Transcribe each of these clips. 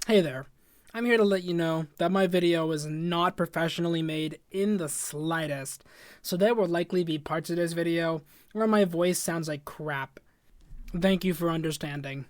Hey there, I'm here to let you know that my video is not professionally made in the slightest, so there will likely be parts of this video where my voice sounds like crap. Thank you for understanding.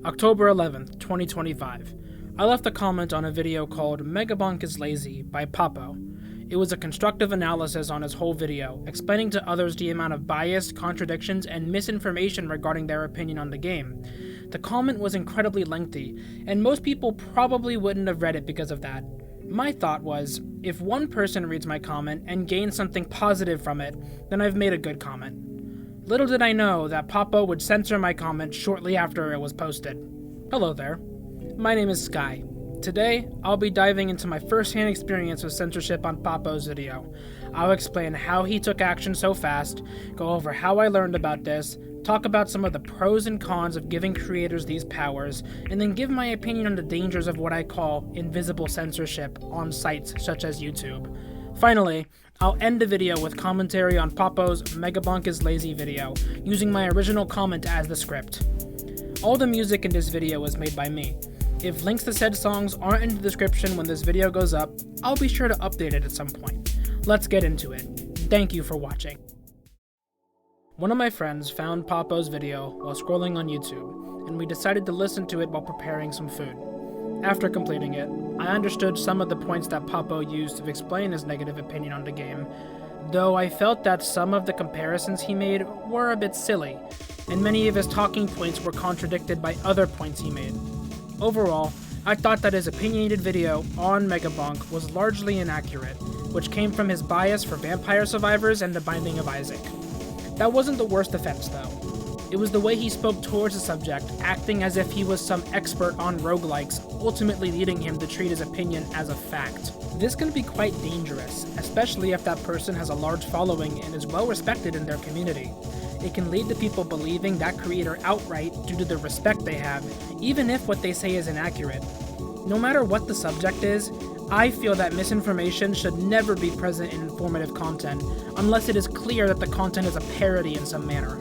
October 11th, 2025. I left a comment on a video called Megabonk is Lazy by Pappo. It was a constructive analysis on his whole video, explaining to others the amount of bias, contradictions, and misinformation regarding their opinion on the game. The comment was incredibly lengthy, and most people probably wouldn't have read it because of that. My thought was, if one person reads my comment and gains something positive from it, then I've made a good comment. Little did I know that Pappo would censor my comment shortly after it was posted. Hello there. My name is Sky. Today, I'll be diving into my first-hand experience with censorship on Pappo's video. I'll explain how he took action so fast, go over how I learned about this, talk about some of the pros and cons of giving creators these powers, and then give my opinion on the dangers of what I call invisible censorship on sites such as YouTube. Finally, I'll end the video with commentary on Pappo's Megabonk is Lazy video, using my original comment as the script. All the music in this video was made by me. If links to said songs aren't in the description when this video goes up, I'll be sure to update it at some point. Let's get into it. Thank you for watching. One of my friends found Pappo's video while scrolling on YouTube, and we decided to listen to it while preparing some food. After completing it, I understood some of the points that Pappo used to explain his negative opinion on the game, though I felt that some of the comparisons he made were a bit silly, and many of his talking points were contradicted by other points he made. Overall, I thought that his opinionated video on Megabonk was largely inaccurate, which came from his bias for vampire survivors and the Binding of Isaac. That wasn't the worst offense, though. It was the way he spoke towards the subject, acting as if he was some expert on roguelikes, ultimately leading him to treat his opinion as a fact. This can be quite dangerous, especially if that person has a large following and is well respected in their community. It can lead to people believing that creator outright due to the respect they have, even if what they say is inaccurate. No matter what the subject is, I feel that misinformation should never be present in informative content, unless it is clear that the content is a parody in some manner.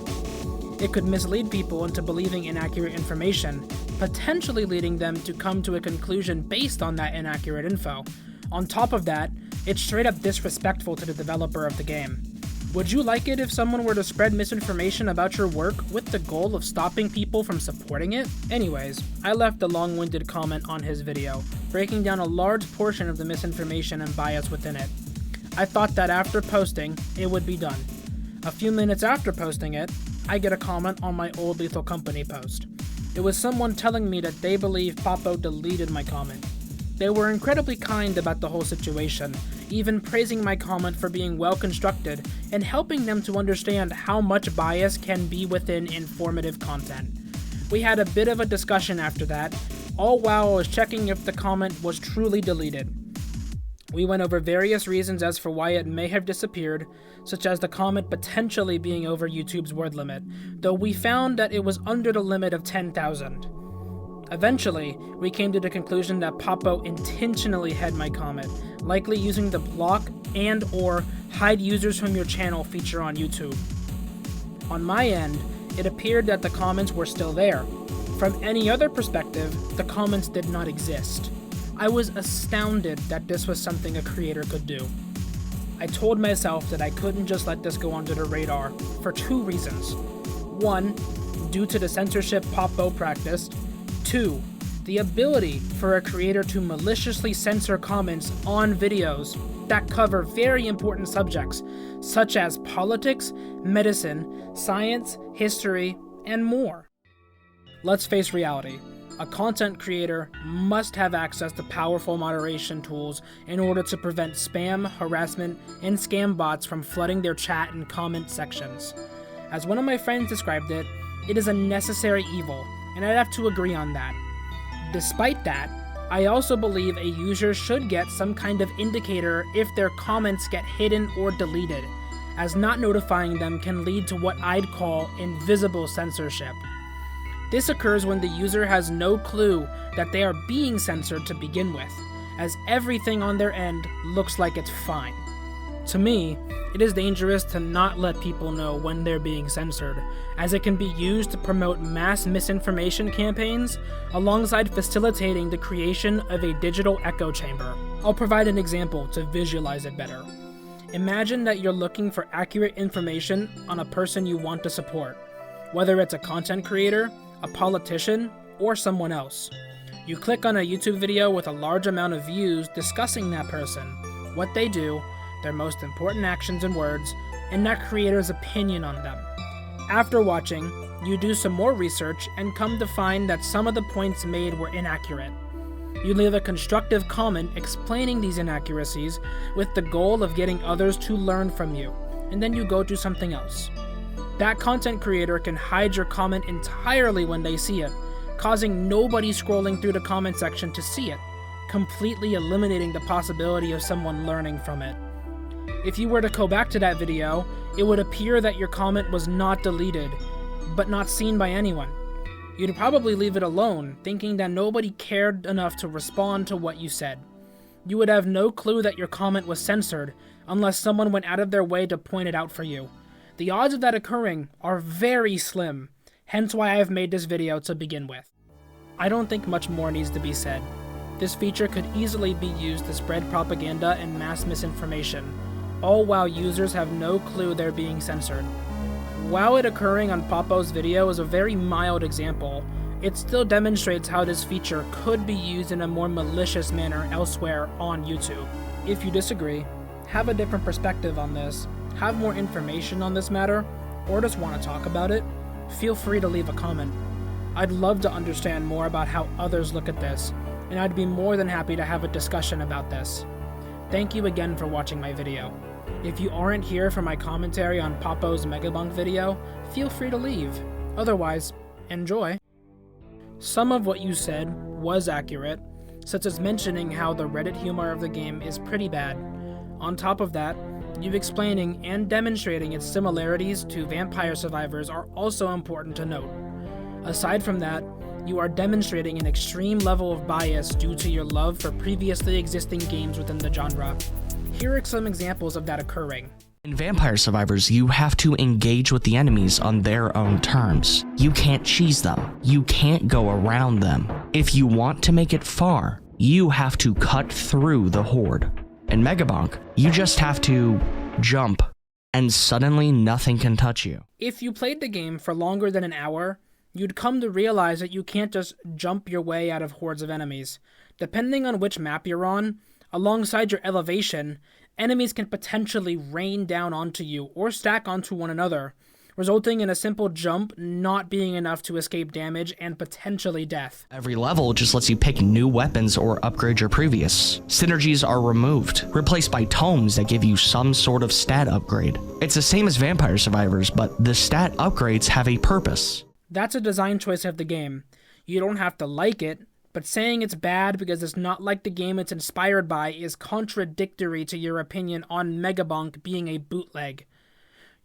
It could mislead people into believing inaccurate information, potentially leading them to come to a conclusion based on that inaccurate info. On top of that, it's straight up disrespectful to the developer of the game. Would you like it if someone were to spread misinformation about your work with the goal of stopping people from supporting it? Anyways, I left a long-winded comment on his video, breaking down a large portion of the misinformation and bias within it. I thought that after posting, it would be done. A few minutes after posting it, I get a comment on my old Lethal Company post. It was someone telling me that they believe Pappo deleted my comment. They were incredibly kind about the whole situation, even praising my comment for being well constructed and helping them to understand how much bias can be within informative content. We had a bit of a discussion after that, all while I was checking if the comment was truly deleted. We went over various reasons as for why it may have disappeared, such as the comment potentially being over YouTube's word limit, though we found that it was under the limit of 10,000. Eventually, we came to the conclusion that Pappo intentionally hid my comment, likely using the block and/or hide users from your channel feature on YouTube. On my end, it appeared that the comments were still there. From any other perspective, the comments did not exist. I was astounded that this was something a creator could do. I told myself that I couldn't just let this go under the radar for two reasons. One, due to the censorship Pappo practiced. 2. The ability for a creator to maliciously censor comments on videos that cover very important subjects, such as politics, medicine, science, history, and more. Let's face reality. A content creator must have access to powerful moderation tools in order to prevent spam, harassment, and scam bots from flooding their chat and comment sections. As one of my friends described it, it is a necessary evil, and I'd have to agree on that. Despite that, I also believe a user should get some kind of indicator if their comments get hidden or deleted, as not notifying them can lead to what I'd call invisible censorship. This occurs when the user has no clue that they are being censored to begin with, as everything on their end looks like it's fine. To me, it is dangerous to not let people know when they're being censored, as it can be used to promote mass misinformation campaigns alongside facilitating the creation of a digital echo chamber. I'll provide an example to visualize it better. Imagine that you're looking for accurate information on a person you want to support, whether it's a content creator, a politician, or someone else. You click on a YouTube video with a large amount of views discussing that person, what they do, their most important actions and words, and that creator's opinion on them. After watching, you do some more research and come to find that some of the points made were inaccurate. You leave a constructive comment explaining these inaccuracies with the goal of getting others to learn from you, and then you go do something else. That content creator can hide your comment entirely when they see it, causing nobody scrolling through the comment section to see it, completely eliminating the possibility of someone learning from it. If you were to go back to that video, it would appear that your comment was not deleted, but not seen by anyone. You'd probably leave it alone, thinking that nobody cared enough to respond to what you said. You would have no clue that your comment was censored, unless someone went out of their way to point it out for you. The odds of that occurring are very slim, hence why I have made this video to begin with. I don't think much more needs to be said. This feature could easily be used to spread propaganda and mass misinformation, all while users have no clue they're being censored. While it occurring on Pappo's video is a very mild example, it still demonstrates how this feature could be used in a more malicious manner elsewhere on YouTube. If you disagree, have a different perspective on this, have more information on this matter, or just want to talk about it, feel free to leave a comment. I'd love to understand more about how others look at this, and I'd be more than happy to have a discussion about this. Thank you again for watching my video. If you aren't here for my commentary on Pappo's Megabonk video, feel free to leave. Otherwise, enjoy. Some of what you said was accurate, such as mentioning how the Reddit humor of the game is pretty bad. On top of that, you explaining and demonstrating its similarities to Vampire Survivors are also important to note. Aside from that, you are demonstrating an extreme level of bias due to your love for previously existing games within the genre. Here are some examples of that occurring. In Vampire Survivors, you have to engage with the enemies on their own terms. You can't cheese them. You can't go around them. If you want to make it far, you have to cut through the horde. In Megabonk, you just have to jump, and suddenly nothing can touch you. If you played the game for longer than an hour, you'd come to realize that you can't just jump your way out of hordes of enemies. Depending on which map you're on, alongside your elevation, enemies can potentially rain down onto you or stack onto one another, resulting in a simple jump not being enough to escape damage and potentially death. Every level just lets you pick new weapons or upgrade your previous. Synergies are removed, replaced by tomes that give you some sort of stat upgrade. It's the same as Vampire Survivors, but the stat upgrades have a purpose. That's a design choice of the game. You don't have to like it, but saying it's bad because it's not like the game it's inspired by is contradictory to your opinion on Megabonk being a bootleg.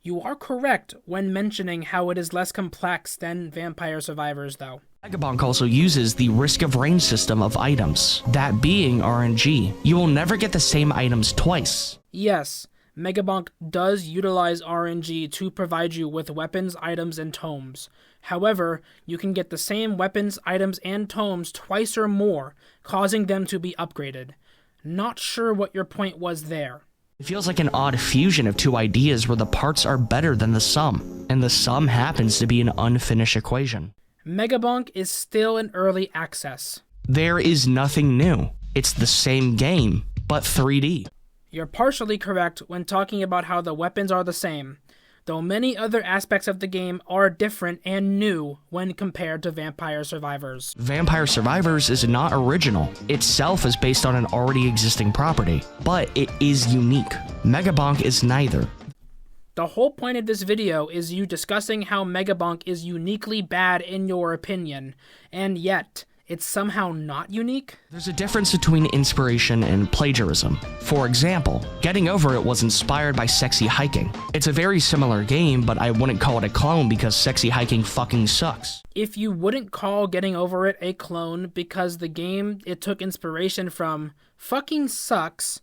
You are correct when mentioning how it is less complex than Vampire Survivors, though. Megabonk also uses the risk of range system of items, that being RNG. You will never get the same items twice. Yes, Megabonk does utilize RNG to provide you with weapons, items, and tomes. However, you can get the same weapons, items, and tomes twice or more, causing them to be upgraded. Not sure what your point was there. It feels like an odd fusion of two ideas where the parts are better than the sum, and the sum happens to be an unfinished equation. Megabonk is still in early access. There is nothing new. It's the same game, but 3D. You're partially correct when talking about how the weapons are the same, though many other aspects of the game are different and new when compared to Vampire Survivors. Vampire Survivors is not original. Itself is based on an already existing property, but it is unique. Megabonk is neither. The whole point of this video is you discussing how Megabonk is uniquely bad in your opinion, and yet it's somehow not unique? There's a difference between inspiration and plagiarism. For example, Getting Over It was inspired by Sexy Hiking. It's a very similar game, but I wouldn't call it a clone because Sexy Hiking fucking sucks. If you wouldn't call Getting Over It a clone because the game it took inspiration from fucking sucks,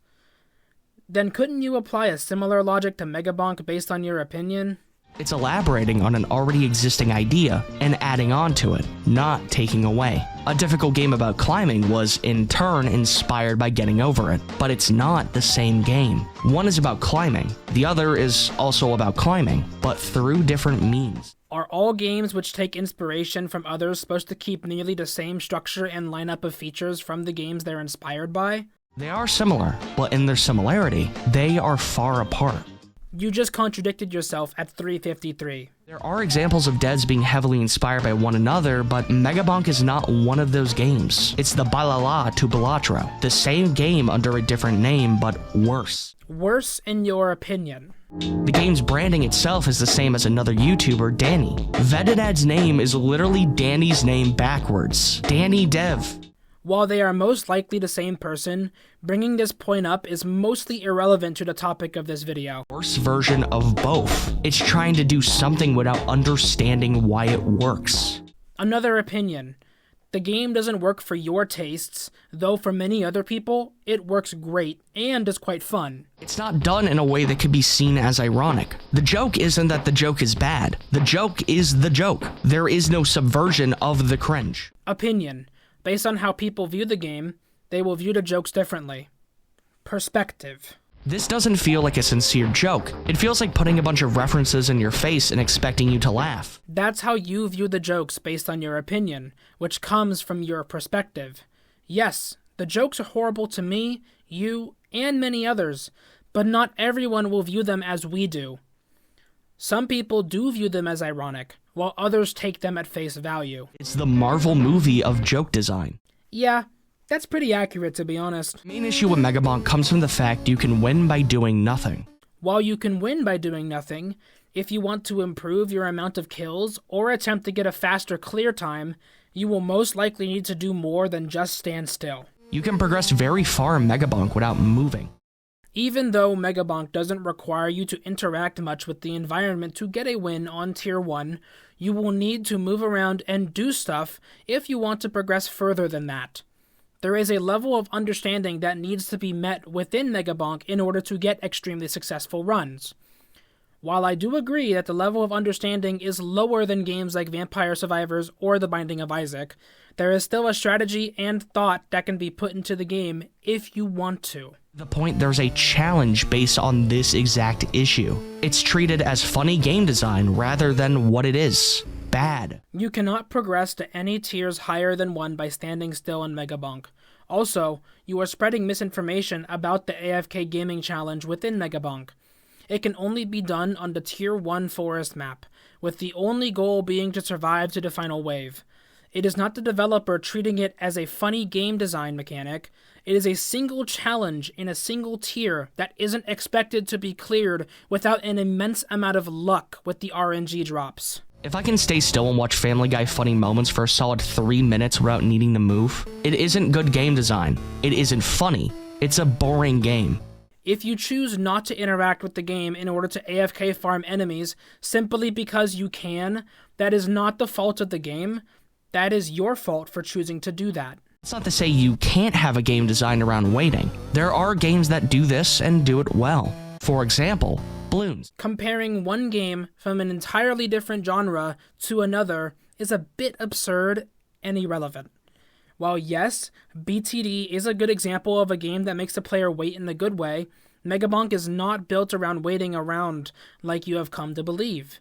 Then couldn't you apply a similar logic to Megabonk based on your opinion? It's elaborating on an already existing idea and adding on to it, not taking away. A difficult game about climbing was, in turn, inspired by getting over it, but it's not the same game. One is about climbing, the other is also about climbing, but through different means. Are all games which take inspiration from others supposed to keep nearly the same structure and lineup of features from the games they're inspired by? They are similar, but in their similarity, they are far apart. You just contradicted yourself at 353. There are examples of devs being heavily inspired by one another, but Megabonk is not one of those games. It's the Balala to Balatro, the same game under a different name, but worse. Worse in your opinion. The game's branding itself is the same as another YouTuber, Danny. Vedadad's name is literally Danny's name backwards. Danny Dev. While they are most likely the same person, bringing this point up is mostly irrelevant to the topic of this video. Worse version of both. It's trying to do something without understanding why it works. Another opinion. The game doesn't work for your tastes, though for many other people, it works great and is quite fun. It's not done in a way that could be seen as ironic. The joke isn't that the joke is bad. The joke is the joke. There is no subversion of the cringe. Opinion. Based on how people view the game, they will view the jokes differently. Perspective. This doesn't feel like a sincere joke. It feels like putting a bunch of references in your face and expecting you to laugh. That's how you view the jokes based on your opinion, which comes from your perspective. Yes, the jokes are horrible to me, you, and many others, but not everyone will view them as we do. Some people do view them as ironic, while others take them at face value. It's the Marvel movie of joke design. Yeah, that's pretty accurate to be honest. The main issue with Megabonk comes from the fact you can win by doing nothing. While you can win by doing nothing, if you want to improve your amount of kills or attempt to get a faster clear time, you will most likely need to do more than just stand still. You can progress very far in Megabonk without moving. Even though Megabonk doesn't require you to interact much with the environment to get a win on Tier 1, you will need to move around and do stuff if you want to progress further than that. There is a level of understanding that needs to be met within Megabonk in order to get extremely successful runs. While I do agree that the level of understanding is lower than games like Vampire Survivors or The Binding of Isaac, there is still a strategy and thought that can be put into the game if you want to. The point, there's a challenge based on this exact issue. It's treated as funny game design rather than what it is. Bad. You cannot progress to any tiers higher than 1 by standing still in Megabonk. Also, you are spreading misinformation about the AFK Gaming Challenge within Megabonk. It can only be done on the Tier 1 forest map, with the only goal being to survive to the final wave. It is not the developer treating it as a funny game design mechanic. It is a single challenge in a single tier that isn't expected to be cleared without an immense amount of luck with the RNG drops. If I can stay still and watch Family Guy funny moments for a solid 3 minutes without needing to move, it isn't good game design. It isn't funny. It's a boring game. If you choose not to interact with the game in order to AFK farm enemies simply because you can, that is not the fault of the game. That is your fault for choosing to do that. It's not to say you can't have a game designed around waiting. There are games that do this and do it well. For example, Bloons. Comparing one game from an entirely different genre to another is a bit absurd and irrelevant. While yes, BTD is a good example of a game that makes the player wait in a good way, Megabonk is not built around waiting around like you have come to believe.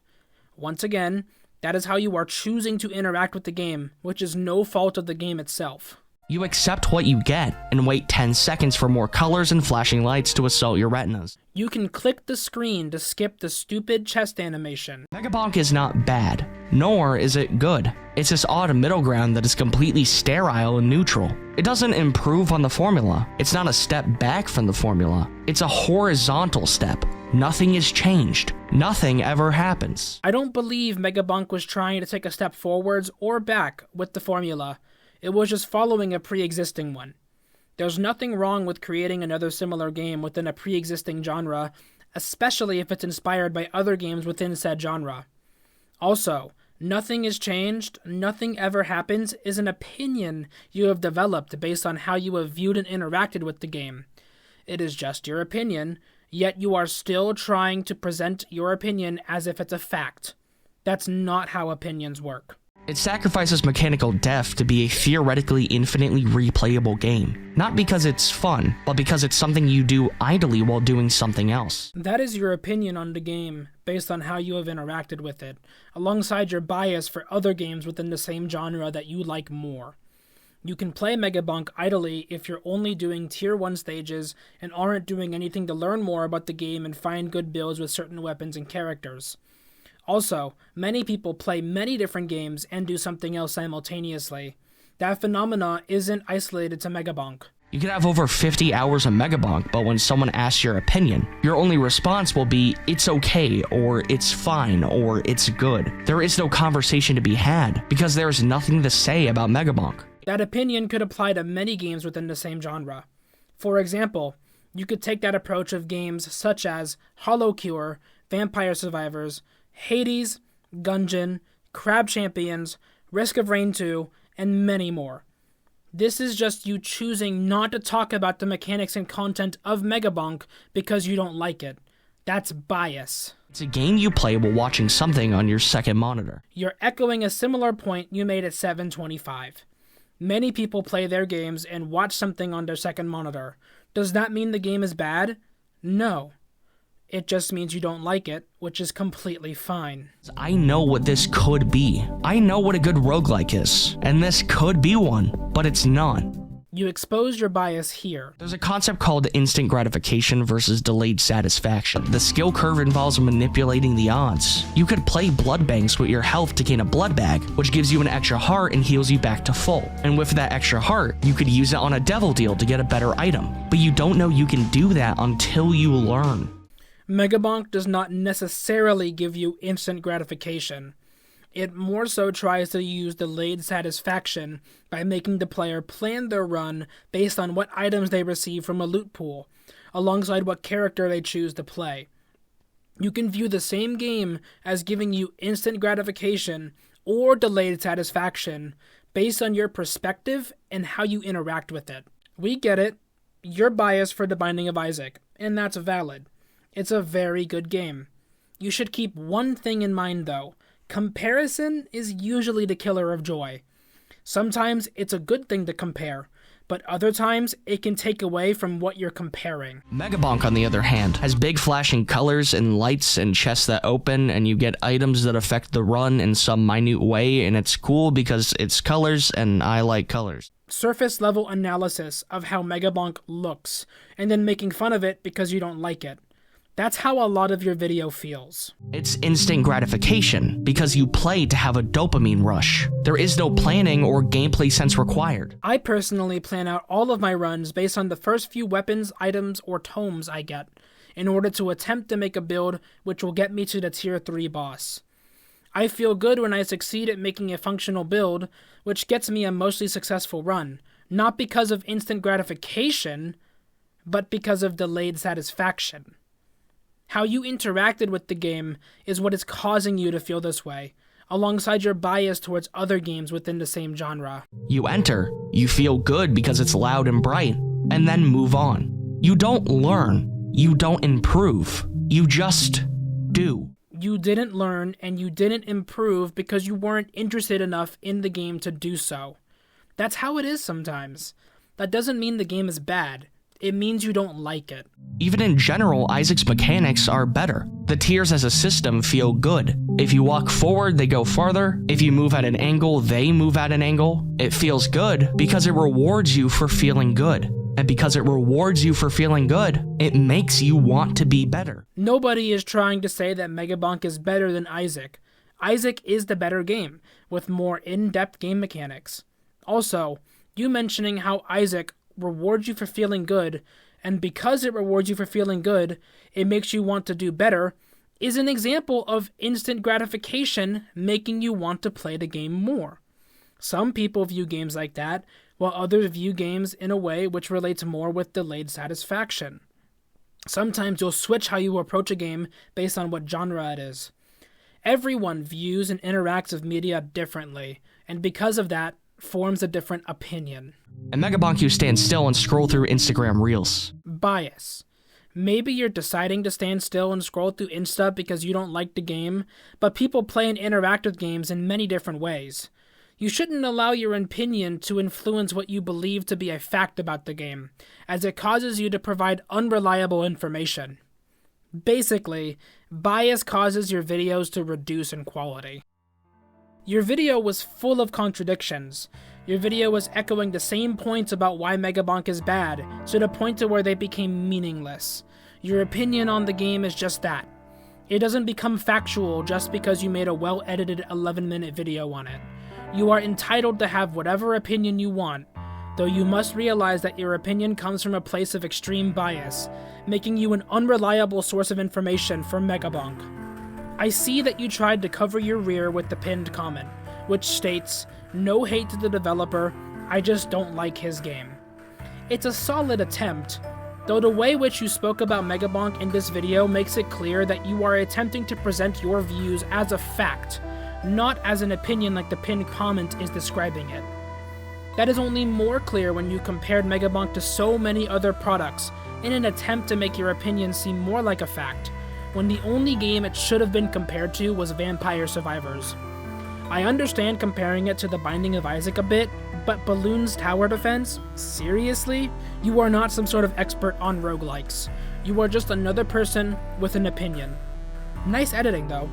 Once again, that is how you are choosing to interact with the game, which is no fault of the game itself. You accept what you get and wait 10 seconds for more colors and flashing lights to assault your retinas. You can click the screen to skip the stupid chest animation. Megabonk is not bad, nor is it good. It's this odd middle ground that is completely sterile and neutral. It doesn't improve on the formula. It's not a step back from the formula. It's a horizontal step. Nothing is changed. Nothing ever happens. I don't believe Megabonk was trying to take a step forwards or back with the formula. It was just following a pre-existing one. There's nothing wrong with creating another similar game within a pre-existing genre, especially if it's inspired by other games within said genre. Also, nothing is changed, nothing ever happens is an opinion you have developed based on how you have viewed and interacted with the game. It is just your opinion, yet you are still trying to present your opinion as if it's a fact. That's not how opinions work. It sacrifices mechanical depth to be a theoretically infinitely replayable game. Not because it's fun, but because it's something you do idly while doing something else. That is your opinion on the game, based on how you have interacted with it, alongside your bias for other games within the same genre that you like more. You can play Megabonk idly if you're only doing Tier 1 stages and aren't doing anything to learn more about the game and find good builds with certain weapons and characters. Also, many people play many different games and do something else simultaneously. That phenomena isn't isolated to Megabonk. You could have over 50 hours of Megabonk, but when someone asks your opinion, your only response will be, it's okay, or it's fine, or it's good. There is no conversation to be had, because there is nothing to say about Megabonk. That opinion could apply to many games within the same genre. For example, you could take that approach of games such as Hollow Cure, Vampire Survivors, Hades, Gungeon, Crab Champions, Risk of Rain 2, and many more. This is just you choosing not to talk about the mechanics and content of Megabonk because you don't like it. That's bias. It's a game you play while watching something on your second monitor. You're echoing a similar point you made at 725. Many people play their games and watch something on their second monitor. Does that mean the game is bad? No. It just means you don't like it, which is completely fine. I know what this could be. I know what a good roguelike is, and this could be one, but it's not. You expose your bias here. There's a concept called instant gratification versus delayed satisfaction. The skill curve involves manipulating the odds. You could play blood banks with your health to gain a blood bag, which gives you an extra heart and heals you back to full. And with that extra heart, you could use it on a devil deal to get a better item. But you don't know you can do that until you learn. Megabonk does not necessarily give you instant gratification. It more so tries to use delayed satisfaction by making the player plan their run based on what items they receive from a loot pool, alongside what character they choose to play. You can view the same game as giving you instant gratification or delayed satisfaction based on your perspective and how you interact with it. We get it. You're biased for The Binding of Isaac, and that's valid. It's a very good game. You should keep one thing in mind though. Comparison is usually the killer of joy. Sometimes it's a good thing to compare, but other times it can take away from what you're comparing. Megabonk, on the other hand, has big flashing colors and lights and chests that open, and you get items that affect the run in some minute way, and it's cool because it's colors, and I like colors. Surface level analysis of how Megabonk looks, and then making fun of it because you don't like it. That's how a lot of your video feels. It's instant gratification, because you play to have a dopamine rush. There is no planning or gameplay sense required. I personally plan out all of my runs based on the first few weapons, items, or tomes I get, in order to attempt to make a build which will get me to the Tier 3 boss. I feel good when I succeed at making a functional build, which gets me a mostly successful run, not because of instant gratification, but because of delayed satisfaction. How you interacted with the game is what is causing you to feel this way, alongside your bias towards other games within the same genre. You enter, you feel good because it's loud and bright, and then move on. You don't learn, you don't improve, you just do. You didn't learn and you didn't improve because you weren't interested enough in the game to do so. That's how it is sometimes. That doesn't mean the game is bad. It means you don't like it. Even in general, Isaac's mechanics are better. The tiers as a system feel good. If you walk forward, they go farther. If you move at an angle, they move at an angle. It feels good because it rewards you for feeling good. And because it rewards you for feeling good, it makes you want to be better. Nobody is trying to say that Megabonk is better than Isaac. Isaac is the better game, with more in-depth game mechanics. Also, you mentioning how Isaac rewards you for feeling good, and because it rewards you for feeling good, it makes you want to do better, is an example of instant gratification making you want to play the game more. Some people view games like that, while others view games in a way which relates more with delayed satisfaction. Sometimes you'll switch how you approach a game based on what genre it is. Everyone views and interacts with media differently, and because of that, forms a different opinion. And Megabonk, you stand still and scroll through Instagram Reels. Bias. Maybe you're deciding to stand still and scroll through Insta because you don't like the game, but people play and interact with games in many different ways. You shouldn't allow your opinion to influence what you believe to be a fact about the game, as it causes you to provide unreliable information. Basically, bias causes your videos to reduce in quality. Your video was full of contradictions. Your video was echoing the same points about why Megabonk is bad, to the point to where they became meaningless. Your opinion on the game is just that. It doesn't become factual just because you made a well-edited 11-minute video on it. You are entitled to have whatever opinion you want, though you must realize that your opinion comes from a place of extreme bias, making you an unreliable source of information for Megabonk. I see that you tried to cover your rear with the pinned comment, which states, "No hate to the developer, I just don't like his game." It's a solid attempt, though the way which you spoke about Megabonk in this video makes it clear that you are attempting to present your views as a fact, not as an opinion like the pinned comment is describing it. That is only more clear when you compared Megabonk to so many other products in an attempt to make your opinion seem more like a fact, when the only game it should have been compared to was Vampire Survivors. I understand comparing it to The Binding of Isaac a bit, but Balloon's Tower Defense? Seriously? You are not some sort of expert on roguelikes. You are just another person with an opinion. Nice editing though.